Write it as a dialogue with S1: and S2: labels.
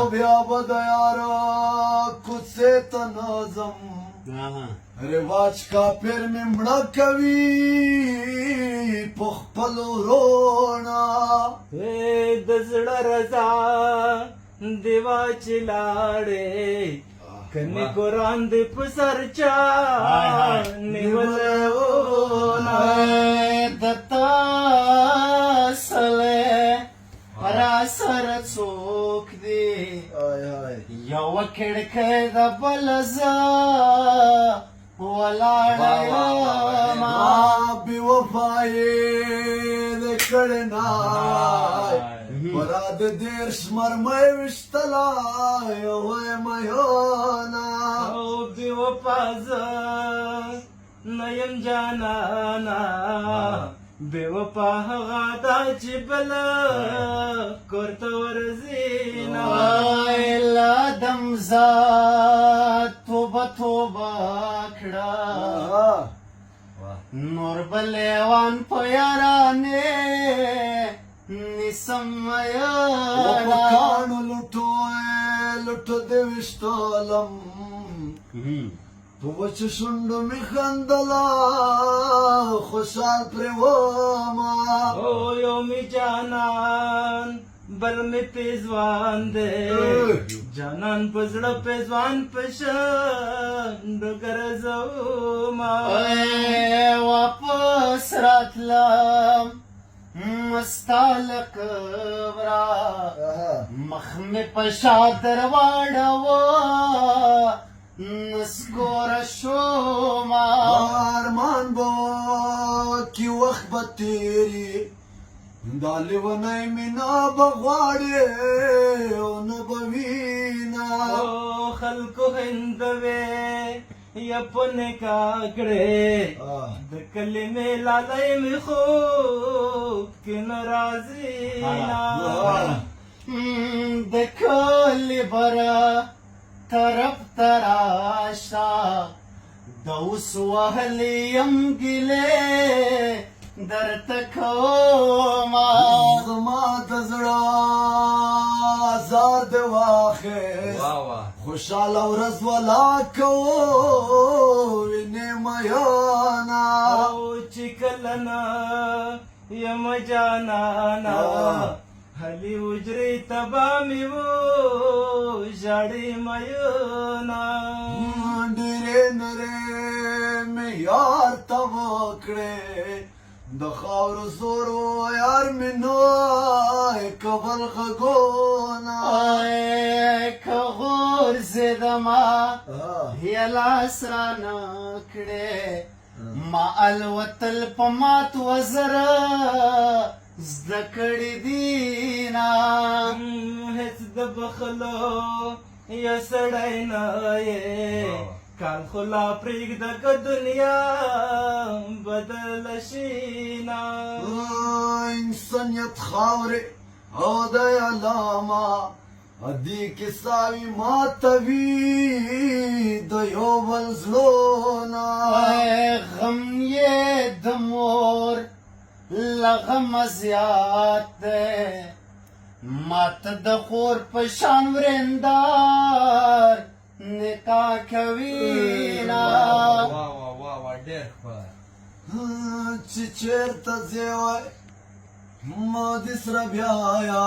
S1: خو بیا به د یاره کوڅې ته نه ځم رواج کافر مې مړه کوي په خپلو وروڼه
S2: د زړه رضا دیوا چې لاړې کنې قرآن دې په سر چا نیولې وونه
S3: د تا سړی را سره څوک دی یوه کړکۍ د بل زه ولاړه یمه
S1: بې وفایې د کړې نای پرا د دېرش مرمۍ ویشتله یوه میانه
S2: او بې وفا زه نه یم جانانه بې وفا هغه ده چې بله کور ته ورځي نه
S3: لا دم ذات توبه توبه کړه نور بل لیوان په یارانې نیسم
S1: په کاڼو لوټو دې ویشتلم په وچو شونډو مې خندله خوشحال پرې ومه
S2: او یو مې جانان بل مې پیزوان دی جانان په زړه پیزوان په شنډو ګرځومه
S3: واپس راتلم مستا له قبره مخ مې په شا درواړوه نسکوره شومه
S1: ارمان به کې وخت به تېري دا لیونی مینه به غواړې او نه به وینه
S2: او خلکو هندوې یا په نکاح کړې د کلمې لالی مې خوب کې نه راځي نه
S3: د کلي بره طرف تراشا د اوس وهلی یم ګیلې درته کومه
S1: زما د زړه ازار دې واخیست خوشحاله ورځ ولا کوو وینې میانه
S2: او چې کله نه یم جانانه هلي اجرې تبا مې و ژړې میونه
S1: ډېرې نرې مې یار ته وکړې د خاورو زورو یار مې نو کبل غږونه
S3: که غورځېدمه یا لاس رانه کړې ما الوتل په مات وزره زده کړي دینه
S2: هېڅ د بخلو یا سړی نه یې کال خو لا پرېږده که دنیا بدله شي نه
S1: انسانیت خاورې او د علامه دې کیساوي ماتوي د یو بل زړونه
S3: غم یې د مور له غمه زیات دی ماته د خور په شان ورندار نکاح کوي نه
S1: چې چېرته ځې وای ما دې سره بیایا